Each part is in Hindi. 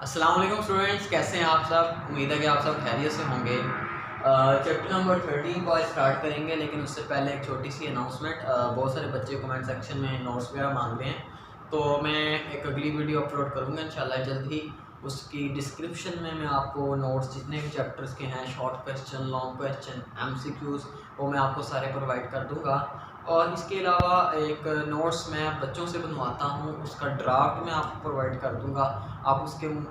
अस्सलाम वालेकुम स्टूडेंट्स, कैसे हैं आप सब। उम्मीद है कि आप सब खैरियत से होंगे। चैप्टर नंबर 13 को आज स्टार्ट करेंगे, लेकिन उससे पहले एक छोटी सी अनाउंसमेंट। बहुत सारे बच्चे कमेंट सेक्शन में नोट्स वगैरह मांग रहे हैं, तो मैं एक अगली वीडियो अपलोड करूँगा इंशाल्लाह जल्द ही। उसकी डिस्क्रिप्शन में मैं आपको नोट्स जितने भी चैप्टर्स के हैं, short question, long question, MCQs, वो मैं आपको सारे प्रोवाइड कर दूँगा। और इसके अलावा एक नोट्स मैं बच्चों से बनवाता हूँ, उसका ड्राफ्ट मैं आपको प्रोवाइड कर दूँगा। आप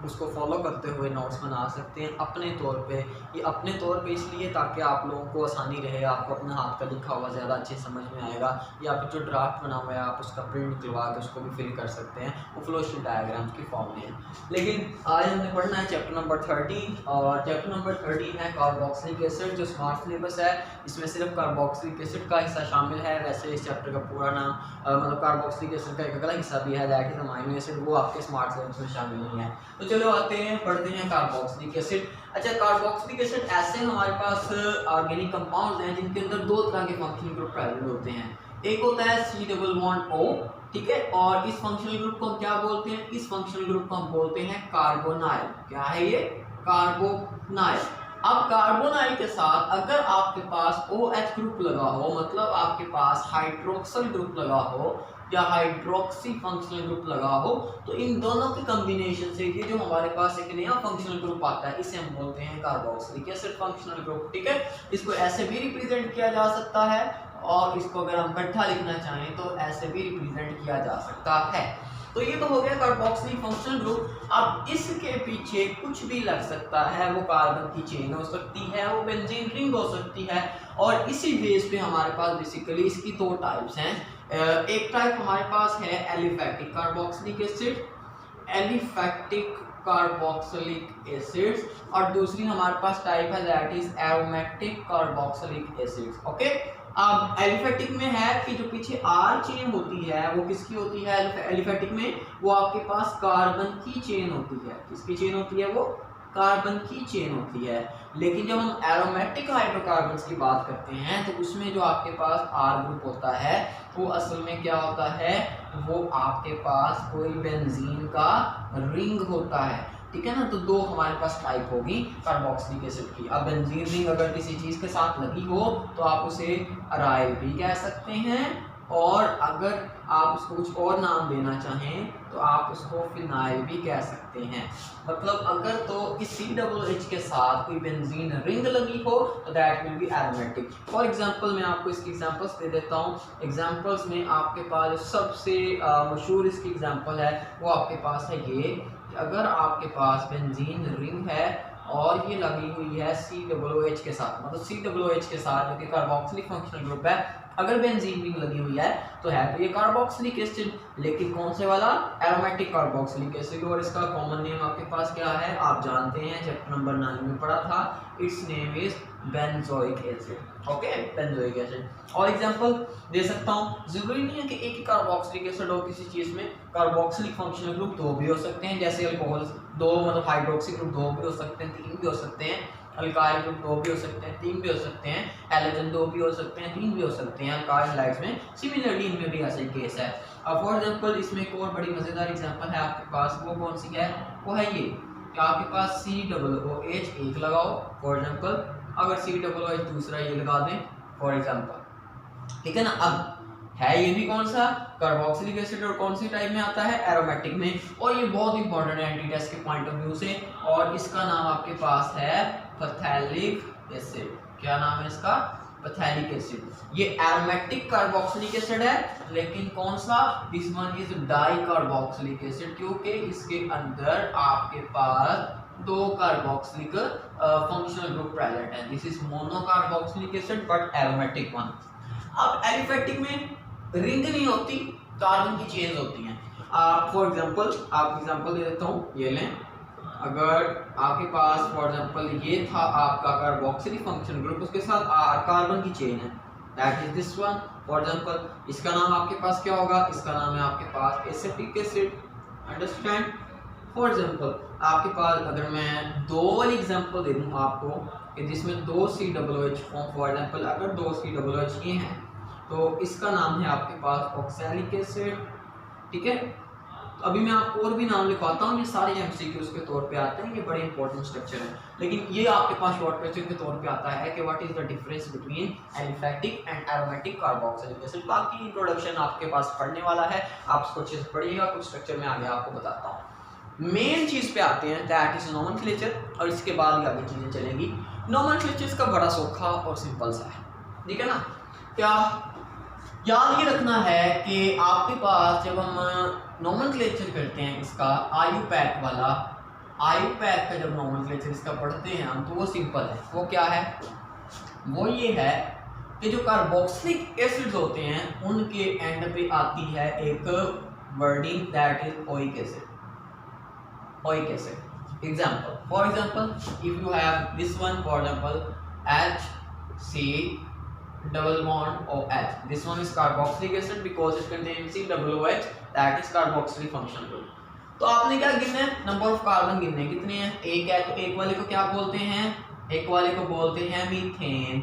उसको फॉलो करते हुए नोट्स बना सकते हैं अपने तौर पे। ये अपने तौर पे इसलिए ताकि आप लोगों को आसानी रहे, आपको अपने हाथ का लिखा हुआ ज़्यादा अच्छे समझ में आएगा। या फिर जो ड्राफ्ट बना हुआ है आप उसका प्रिंट निकलवा के उसको भी फिल कर सकते हैं, वो फ्लो शीट डायग्राम्स की फॉर्म में है। लेकिन आज हमने पढ़ना है चैप्टर नंबर 13, और चैप्टर नंबर 13 है कार्बोक्सिलिक एसिड, जो स्मार्ट सिलेबस है। इसमें सिर्फ कार्बोक्सिलिक एसिड का हिस्सा शामिल है। वैसे इस चैप्टर का पूरा नाम मतलब कार्बोक्सिलिक एसिड का एक अगला हिस्सा भी है, दैट इज अमाइनो एसिड, वो आपके स्मार्ट सिलेबस में शामिल नहीं है। तो चलो आते हैं, पढ़ते हैं कार्बोक्सिलिक एसिड। अच्छा, कार्बोक्सिलिक एसिड ऐसे हमारे पास ऑर्गेनिक कंपाउंड्स हैं जिनके अंदर दो तरह के फंक्शनल ग्रुप प्रेजेंट होते हैं। एक होता है C डबल बॉन्ड O, ठीक है, और इस फंक्शनल ग्रुप को हम क्या बोलते हैं? इस फंक्शनल ग्रुप को हम बोलते हैं कार्बोनाइल। क्या है ये? कार्बोनाइल। अब कार्बोनाइल के साथ अगर आपके पास OH ग्रुप लगा हो, मतलब आपके पास हाइड्रोक्सल ग्रुप लगा हो या हाइड्रोक्सी फंक्शनल ग्रुप लगा हो, तो इन दोनों के कॉम्बिनेशन से ये जो हमारे पास एक नया फंक्शनल ग्रुप आता है, इसे हम बोलते हैं कार्बोक्सिलिक एसिड फंक्शनल ग्रुप। ठीक है, इसको ऐसे भी रिप्रेजेंट किया जा सकता है, और इसको अगर हम इकट्ठा लिखना चाहें तो ऐसे भी रिप्रेजेंट किया जा सकता है। तो ये तो हो गया कार्बोक्सिलिक फंक्शनल ग्रुप। अब इसके पीछे कुछ भी लग सकता है, वो कार्बन की चेन हो सकती है, वो बेंजीन रिंग हो सकती है, और इसी बेस पे हमारे पास बेसिकली इसकी दो टाइप्स हैं। एक टाइप हमारे पास है aliphatic carboxylic acid, aliphatic carboxylic acids, और दूसरी हमारे पास टाइप है that is aromatic carboxylic acids. Okay, अब एलिफैटिक में है कि जो पीछे R चेन होती है वो किसकी होती है? एलिफैटिक में वो आपके पास कार्बन की चेन होती है। किसकी चेन होती है? वो कार्बन की चेन होती है। लेकिन जब हम एरोमेटिक हाइड्रोकार्बन्स की बात करते हैं तो उसमें जो आपके पास R ग्रुप होता है वो असल में क्या होता है? वो आपके पास कोई बेंजीन का रिंग होता है। ठीक है ना, तो दो हमारे पास टाइप होगी कार्बोक्सिलिक एसिड की। अब बेंजीन रिंग अगर किसी चीज के साथ लगी हो तो आप उसे अराइल भी कह सकते हैं, और अगर आप उसको कुछ और नाम देना चाहें तो आप उसको फिनाइल भी कह सकते हैं। मतलब अगर तो इस COOH के साथ कोई बेंजीन रिंग लगी हो तो that will be aromatic. For example मैं आपको इसकी एग्जांपल्स दे देता हूँ। एग्जांपल्स में आपके पास सबसे मशहूर इसकी एग्जांपल है वो आपके पास है ये, अगर आपके पास बेंजीन रिंग है और ये लगी हुई है COOH के साथ, मतलब COOH के साथ जो कि कार्बोक्सिलिक फंक्शनल ग्रुप है, अगर बेंजीन रिंग लगी हुई है तो है तो ये कार्बोक्सिलिक एसिड। लेकिन कौन से वाला? Aromatic carboxylic acid. और इसका कॉमन नेम आपके पास क्या है? आप जानते हैं, चैप्टर नंबर 9 में पढ़ा था, it's name is benzoic acid. Okay, benzoic acid. और एग्जांपल दे सकता हूँ, जरूरी नहीं है कि एक ही कार्बोक्सिलिक एसिड हो किसी चीज में। कार्बोक्सिलिक फंक्शनल ग्रुप दो भी हो सकते हैं, जैसे अल्कोहल दो, मतलब हाइड्रोक्सी ग्रुप दो भी हो सकते हैं, तीन भी हो सकते हैं, अल्काइल ग्रुप दो भी हो सकते हैं, तीन भी हो सकते हैं, हैलोजन दो भी हो सकते हैं, तीन भी हो सकते हैं अल्काइल हैलाइड्स में। सिमिलरली इनमें भी ऐसे केस है। अब फॉर एग्जांपल इसमें एक और बड़ी मजेदार एग्जांपल है आपके पास, वो कौन सी है? वो है ये कि आपके पास COOH एक लगाओ फॉर एग्जांपल, अगर COOH दूसरा ये लगा दें फॉर एग्जांपल। ठीक है ना, अब है ये भी कौन सा? कार्बोक्सिलिक एसिड, और कौन सी टाइप में आता है? एरोमेटिक में। और ये बहुत इंपॉर्टेंट है एंटी टेस्ट के पॉइंट ऑफ व्यू से, और इसका नाम आपके पास है पैथेलिक एसिड। क्या नाम है इसका? पैथेलिक एसिड। ये एरोमेटिक कार्बोक्सिलिक एसिड है, लेकिन कौन सा? This one is di carboxylic acid, क्योंकि इसके अंदर आपके पास दो कार्बोक्सिलिक फंक्शनल ग्रुप प्रेजेंट है। This is mono carboxylic acid but aromatic one. अब एलिफैटिक में रिंग नहीं होती, कार्बन की चेन्स होती हैं। फॉर एग्जांपल आप एग्जांपल दे देता हूँ, ये लें, अगर आपके पास फॉर एग्जांपल ये था आपका कार्बोक्सिलिक फंक्शनल ग्रुप, उसके साथ कार्बन की चेन है, that is this one. For example इसका नाम आपके पास क्या होगा? इसका नाम है आपके पास acetic acid. Understand? For example आपके पास अगर मैं दो वाली एग्जांपल दे दूं आपको कि जिसमें दो COOH फॉर्म, फॉर एग्जांपल अगर दो COOH ये हैं तो इसका नाम है आपके पास ऑक्सैलिक एसिड। ठीक है, तो अभी मैं आपको और भी नाम लिखवाता हूँ, ये सारे एमसीक्यूज के तौर पे आते हैं, ये बड़े इंपॉर्टेंट स्ट्रक्चर हैं, लेकिन ये आपके पास शॉर्ट क्वेश्चन के तौर पे आता है कि what is the difference between aliphatic and aromatic carboxylic acid. बाकी इंट्रोडक्शन आपके पास पढ़ने वाला है, आप इसको अच्छे से पढ़िएगा, कुछ स्ट्रक्चर में आगे आपको बताता हूँ। मेन चीज पे आते हैं, दैट इज नोमेनक्लेचर, और इसके बाद ही आगे चीजें चलेंगी। नोमेनक्लेचर का बड़ा सौखा और सिंपल सा है, ठीक है ना। क्या याद ये रखना है कि आपके पास जब हम नोमेनक्लेचर करते हैं इसका आयुपैक वाला, आयुपैक का जब नोमेनक्लेचर इसका पढ़ते हैं हम, तो वो सिंपल है। वो क्या है? वो ये है कि जो कार्बोक्सिलिक एसिड्स होते हैं उनके एंड पे आती है एक wording, that is oic acid. Oic acid example, for example if you have this one, for example HC double bond OH, this one is carboxylic acid because it contains COOH, that is carboxylic functional group। तो आपने क्या गिनना है? नंबर ऑफ कार्बन गिनने, कितने हैं? एक है, तो एक वाले को क्या बोलते हैं? एक वाले को बोलते हैं मीथेन।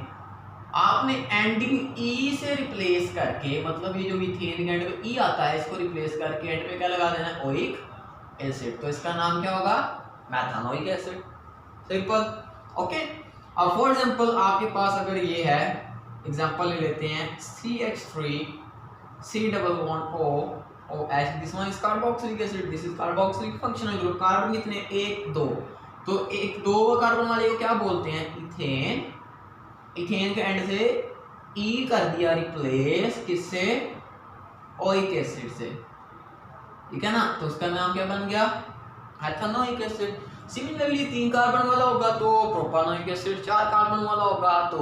आपने एंडिंग ई से रिप्लेस करके, मतलब ये जो मीथेन के एंड पे ई आता है, इसको रिप्लेस करके एंड पे क्या लगा देना है? Oic acid. तो इसका नाम क्या होगा? मैथानोइक एसिड। Simple, okay. अब फॉर एग्जांपल आपके पास अगर ये है, एग्जांपल ले लेते हैं CH3 C double bond O OH, this one is carboxylic acid, this is carboxylic functional group. Carbon कितने? 1 2, तो 1 2 कार्बन वाले को क्या बोलते हैं? इथेन। इथेन के एंड से ई कर दिया रिप्लेस, किससे? ओइक एसिड से, ठीक है ना। तो उसका नाम क्या बन गया? Ethanoic acid. सिमिलरली 3 कार्बन वाला होगा तो प्रोपानोइक एसिड, 4 कार्बन वाला होगा तो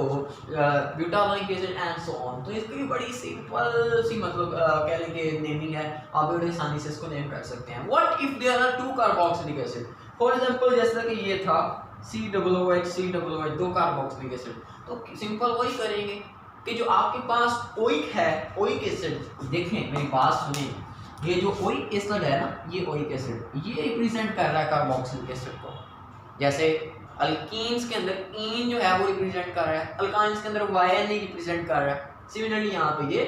butanoic acid and so on. तो इसकी बड़ी सिंपल सी मतलब कह लें कि नेमिंग है, आप बड़ी आसानी से इसको नेम कर सकते हैं। What if there are 2 carboxylic acid? For example जैसा कि ये था COOH 2 कार्बोक्सिलिक एसिड, तो सिंपल वही करेंगे कि जो आपके पास ओइक है, ओइक एसिड, देखें मेरी बात सुने, ये जो ओइक एसिड है ना, ये ओइक एसिड ये रिप्रेजेंट कर रहा है कार्बोक्सिलिक एसिड को। जैसे अल्कीन्स के अंदर इन जो है वो रिप्रेजेंट कर रहा है, अल्काइन्स के अंदर YN रिप्रेजेंट कर रहा है, सिमिलरली यहाँ पे ये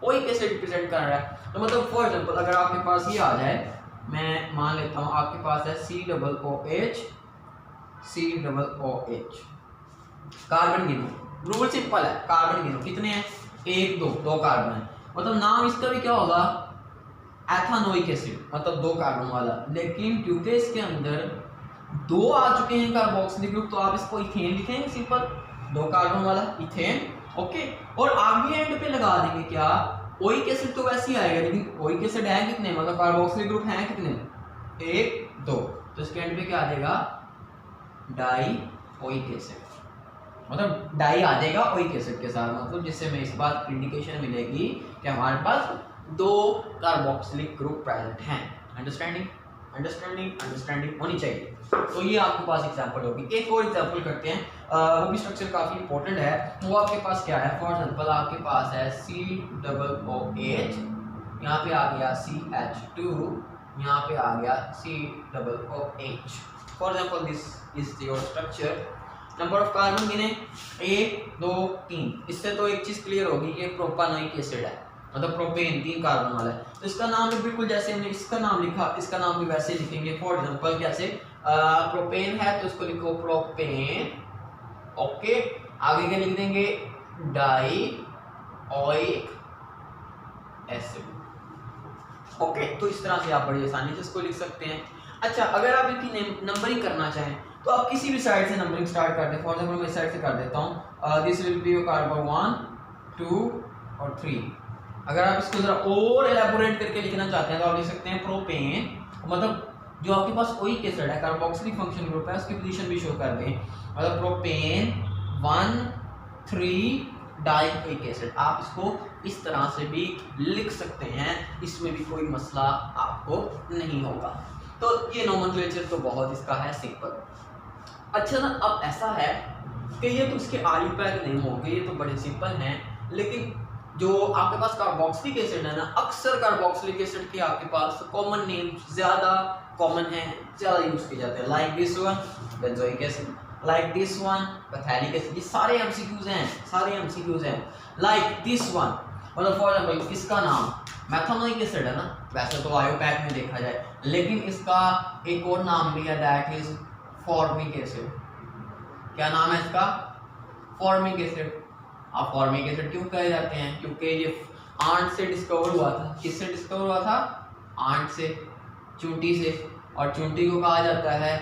ओइक एसिड रिप्रेजेंट कर रहा है। तो मतलब फॉर एग्जांपल अगर आपके पास ये आ जाए, मैं मान लेता हूँ आपके पास है COOH, कार्बन गिनो, रूल सिंपल है, कार्बन गिनो, कितने हैं? 1 2 2 कार्बन है, मतलब नाम इसका भी क्या होगा? एथेनोइक एसिड, मतलब 2 कार्बन वाला। लेकिन क्योंकि इसके अंदर 2 आ चुके हैं कार्बोक्सिलिक ग्रुप, तो आप इसको इथेन लिखेंगे, सिंपल 2 कार्बन वाला इथेन, ओके। और आगे एंड पे लगा देंगे क्या? ओइक एसिड तो वैसे ही आएगा, लेकिन ओइक एसिड है कितने, मतलब कार्बोक्सिलिक ग्रुप हैं कितने? 1 2, तो इसके एंड पे क्या आ जाएगा? डाई ओइक एसिड, मतलब डाई आ जाएगा ओइक एसिड के साथ, मतलब जिससे हमें इस बात की इंडिकेशन मिलेगी कि हमारे पास 2 कार्बोक्सिलिक ग्रुप प्रेजेंट हैं। अंडरस्टैंडिंग अंडरस्टैंडिंग अंडरस्टैंडिंग होनी चाहिए। तो ये आपके पास एग्जांपल होगी। एक और एग्जांपल करते हैं, वो भी स्ट्रक्चर काफी इंपॉर्टेंट है। वो आपके पास क्या है? फॉर एग्जांपल आपके पास है COOH, यहाँ पे आ गया CH2, यहाँ पे आ गया COOH। For example this is your structure. Number of carbon गिने 1 2 3, इससे तो एक चीज क्लियर होगी, ये प्रोपानोइक एसिड है, मतलब प्रोपेन 3 कार्बन वाला है। तो इसका नाम भी बिल्कुल जैसे हमने इसका नाम लिखा, इसका नाम भी वैसे लिखेंगे। फॉर एग्जांपल कैसे? प्रोपेन है तो इसको लिखो प्रोपेन, ओके। आगे क्या लिख देंगे? Die oic acid, okay. तो इस तरह से आप बड़ी आसानी से इसको लिख सकते हैं। अच्छा, अगर आप इनकी नंबरिंग करना चाहें तो आप किसी भी साइड से नंबरिंग स्टार्ट कर दें। फॉर एग्जांपल मैं इस साइड से कर देता हूँ, दिस विल बी कार्बन 1 2 और 3। अगर आप इसको जरा और एलैबोरेट करके लिखना चाहते हैं तो आप लिख सकते हैं प्रोपेन, मतलब जो आपके पास ओइक एसिड है, कार्बोक्सिलिक फंक्शन ग्रुप है, उसकी पोजीशन भी शो कर दें, मतलब प्रोपेन 1 3 डाई ओइक एसिड। आप इसको इस तरह से भी लिख सकते हैं, इसमें भी कोई मसला आपको नहीं होगा। तो ये नोमेनक्लेचर तो बहुत इसका है सिंपल। अच्छा ना, अब ऐसा है कि ये तो इसके आयुपैक नेम हो गए, ये तो बड़े सिंपल हैं, लेकिन जो आपके पास कार्बोक्सिलिक एसिड है ना, अक्सर कार्बोक्सिलिक एसिड के आपके पास कॉमन नेम ज़्यादा कॉमन है, ज़्यादा यूज किए जाते हैं। Like this one benzoic acid, like this one phthalic acid. ये सारे एमसीक्यूज हैं, सारे एमसीक्यूज हैं। लाइक दिस वन, मतलब फॉर एग्जांपल इसका नाम मैथानोइक एसिड है ना, वैसे तो आयोपैक में देखा जाए, लेकिन इसका एक और नाम भी है, दैट इज फॉर्मिक एसिड। क्या नाम है इसका? Formic acid. अब फॉर्मिक एसिड क्यों कहे जाते हैं? क्योंकि ये आंट से डिस्कवर हुआ था। किससे डिस्कवर हुआ था? आंट से, चूंटी से, और चूंटी को कहा जाता है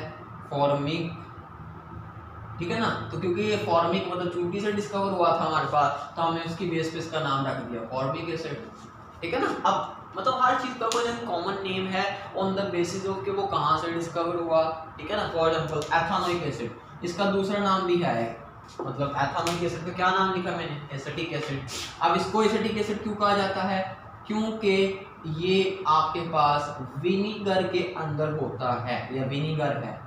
फॉर्मिक, ठीक है ना। तो क्योंकि ये फॉर्मिक मतलब चूंटी से डिस्कवर हुआ था हमारे पास, तो हमने उसकी बेस पे इसका नाम रख दिया फॉर्मिक एसिड, ठीक है ना। अब मतलब हर चीज का कोई कॉमन नेम है ऑन द बेसिस ऑफ कि वो कहाँ से डिस्कवर हुआ, ठीक है ना। फॉर एग्जांपल एथानोइक एसिड, इसका दूसरा नाम भी है, मतलब एथानोइक एसिड का क्या नाम लिखा मैंने? Acetic acid. अब इसको एसिटिक एसिड क्यों कहा जाता है? क्योंकि ये आपके पास विनीगर के अंदर होता है, या विनीगर है,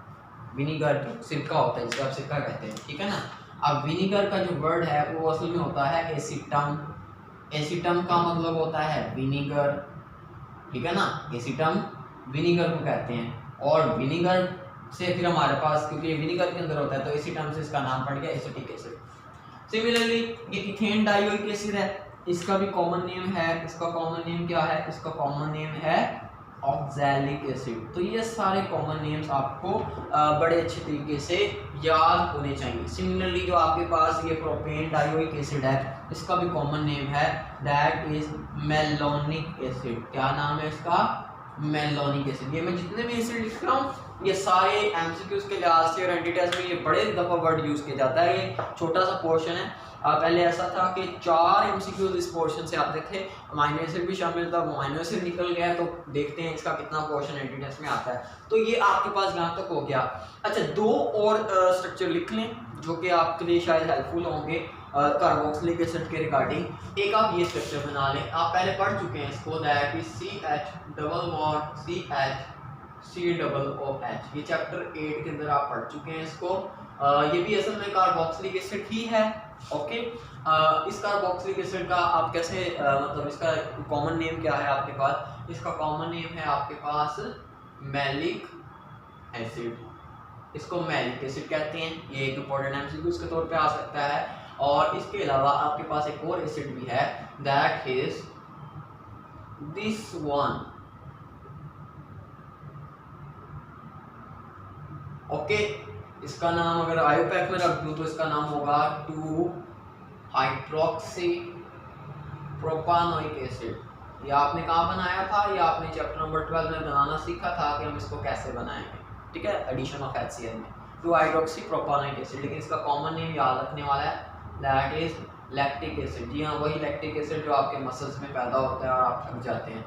विनीगर सिरका होता है जिसे आप सिरका कहते हैं, ठीक है ना। अब विनीगर का जो वर्ड है वो असल में होता है एसिटम। एसिटम का मतलब होता है विनीगर, ठीक है ना। एसिटम विनीगर को कहते हैं, और विनीगर से फिर हमारे पास, क्योंकि ये विनीगर के अंदर होता है, तो एसिटम से इसका नाम पड़ गया एसिटिक एसिड। सिमिलरली ये इथेन डाइओइक एसिड है, इसका भी कॉमन नेम है। इसका कॉमन नेम क्या है? इसका कॉमन नेम है ऑक्सैलिक एसिड। तो ये सारे कॉमन नेम्स आपको बड़े अच्छे तरीके से याद होने चाहिए। सिमिलरली जो आपके पास ये प्रोपेन डाइओइक एसिड है, इसका भी कॉमन नेम है, दैट इज मेलोनिक एसिड। क्या नाम है इसका? Malonic acid. ये मैं जितने भी एसिड लिख रहा हूँ ये सारे एमसीक्यूज के लिहाज से और एंटी टेस्ट में ये बड़े दफ़ा वर्ड यूज़ किया जाता है। ये छोटा सा पोर्शन है, पहले ऐसा था कि 4 एमसीक्यूज इस पोर्शन से आते थे, अमीनो एसिड भी शामिल था, वो अमीनो एसिड निकल गया, तो देखते हैं इसका कितना पोर्शन एंटी टेस्ट में आता है। तो ये आपके पास यहाँ तक हो गया। अच्छा, 2 और स्ट्रक्चर लिख लें जो कि आपके लिए शायद हेल्पफुल होंगे कार्बोक्सिलिक एसिड के रिगार्डिंग। एक आप ये स्ट्रक्चर बना लें, आप पहले पढ़ चुके हैं इसको, that is CH double bond CH C-O-H। ये चैप्टर 8 के अंदर आप पढ़ चुके हैं इसको। ये भी असल में कार्बोक्सिलिक एसिड ही है, ओके। इस कार्बोक्सिलिक एसिड का आप कैसे मतलब इसका कॉमन नेम क्या है आपके पास? इसका कॉमन नेम है आपके पास मैलिक एसिड। इसको मैलिक एसिड कहते हैं। ये एक इंपॉर्टेंट एमसीक्यूज के तौर पे आ सकता है। और इसके अलावा आपके पास एक और एसिड भी है, that is this one, okay. इसका नाम अगर आयोपैक में रख दूं तो इसका नाम होगा 2 हाइड्रोक्सी प्रोपानोइक एसिड। ये आपने कहाँ बनाया था? ये आपने चैप्टर नंबर 12 में बनाना सीखा था कि हम इसको कैसे बनाएंगे, ठीक है, एडिशन ऑफ HCl में 2 हाइड्रोक्सी प्रोपानोइक एसिड। लेकिन इसका कॉमन नेम याद रखने वाला है, दैट इज लैक्टिक एसिड। जी हाँ, वही लैक्टिक एसिड जो आपके मसल्स में पैदा होता है और आप थक जाते हैं।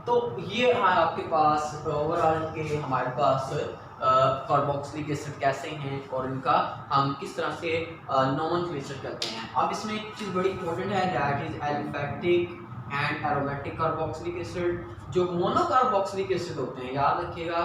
तो ये है आपके पास ओवरऑल के हमारे पास कार्बोक्सिलिक एसिड कैसे हैं और इनका हम किस तरह से नोमेनक्लेचर करते हैं। अब इसमें एक चीज़ बड़ी इंपॉर्टेंट है, that is aliphatic and aromatic carboxylic acid. जो मोनोकार्बोक्सिलिक एसिड होते हैं, याद रखिएगा,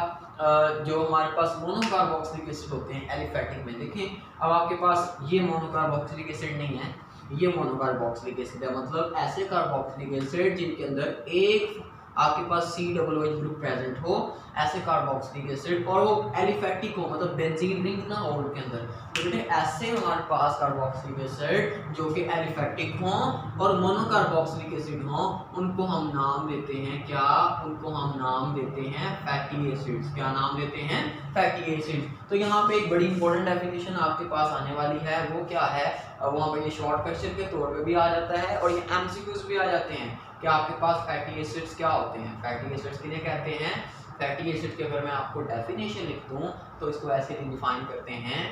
जो हमारे पास मोनोकार्बोक्सिलिक एसिड होते हैं एलिफैटिक में, देखें अब आपके पास ये मोनोकार्बोक्सिलिक एसिड नहीं है, ये मोनोकार्बोक्सिलिक एसिड है। मतलब ऐसे कार्बोक्सिलिक एसिड जिनके अंदर एक आपके पास COOH ग्रुप प्रेजेंट हो, ऐसे कार्बोक्सिलिक एसिड, और वो एलिफैटिक हो, मतलब बेंजीन रिंग ना हो उनके अंदर। तो बेटे ऐसे हमारे पास कार्बोक्सिलिक एसिड जो कि एलिफैटिक हों और मोनोकार्बोक्सिलिक एसिड हों, उनको हम नाम देते हैं क्या? उनको हम नाम देते हैं फैटी एसिड्स। क्या नाम देते हैं? Fatty acids. तो यहाँ पे एक बड़ी इंपॉर्टेंट डेफिनेशन आपके पास आने वाली है, वो क्या है? वहाँ पे ये शॉर्ट क्वेश्चन के तौर पे भी आ जाता है और ये MCQs भी आ जाते हैं कि आपके पास फैटी एसिड्स क्या होते हैं। फैटी एसिड्स किन्हें कहते हैं? फैटी एसिड की अगर मैं आपको डेफिनेशन लिख दूं तो इसको ऐसे डिफाइन करते हैं,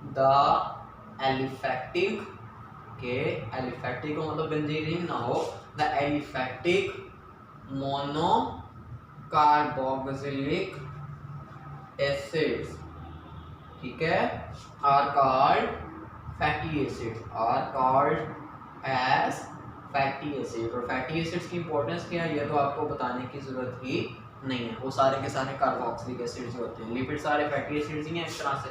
द एलिफैक्टिक के, एलिफैक्टिक को मतलब बेंजीन रिंग ना हो, the aliphatic mono carboxylic acids, ठीक है, are called fatty acids, are called as fatty acid. और फैटी एसिड्स की इंपॉर्टेंस क्या है ये तो आपको बताने की जरूरत ही नहीं है, वो सारे के सारे कार्बोक्सिलिक एसिड्स होते हैं, लिपिड सारे फैटी एसिड्स ही हैं इस तरह से।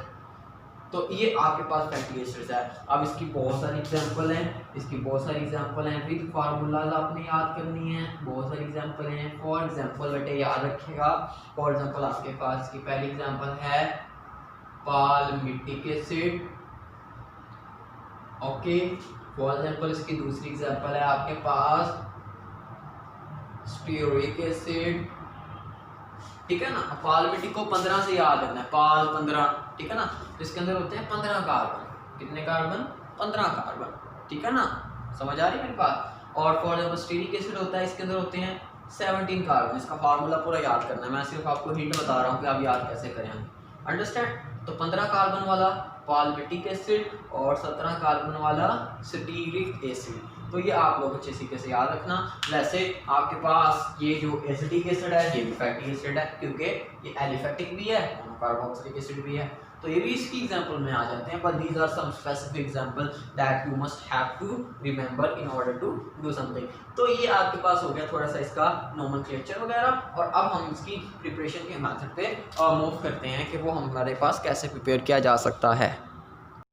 तो ये आपके पास फैटी एसिड्स है। अब इसकी बहुत सारी एग्जांपल हैं, इसकी बहुत सारी एग्जांपल हैं, विद फार्मूलाज आपने याद करनी है, बहुत सारी एग्जांपल हैं। फॉर एग्जांपल बेटे याद रखिएगा, फॉर एग्जांपल आपके पास की पहली एग्जांपल है palmitic acid, okay. For example इसकी दूसरी एग्जांपल है आपके पास स्टीयरिक एसिड, ठीक है ना। पालमिटिक को 15 से याद रखना है, पाल 15, ठीक है ना। इसके अंदर होते हैं 15 कार्बन, कितने कार्बन, 15 कार्बन, ठीक है ना, समझ आ रही है मेरी बात। और फॉर एग्जाम्पल स्टीयरिक एसिड होता है, इसके अंदर होते हैं 17 कार्बन। इसका फार्मूला पूरा याद करना है, मैं सिर्फ आपको हिंट बता रहा हूँ कि आप याद कैसे करें, अंडरस्टैंड। तो 15 कार्बन वाला पालमिटिक एसिड और 17 कार्बन वाला स्टीयरिक एसिड, तो ये आप लोग अच्छे तरीके से याद रखना। वैसे आपके पास ये जो एसिटिक एसिड है ये भी फैटी एसिड है, क्योंकि ये एलिफैटिक भी है, मोनोकार्बोक्सिलिक एसिड भी है, तो ये भी इसकी एग्जांपल में आ जाते हैं। But these are some specific example that you must have to remember in order to do something. तो ये आपके पास हो गया थोड़ा सा इसका नोमेनक्लेचर वगैरह, और अब हम इसकी प्रिपरेशन के मेथड पे मूव करते हैं कि वो हमारे पास कैसे प्रिपेयर किया जा सकता है।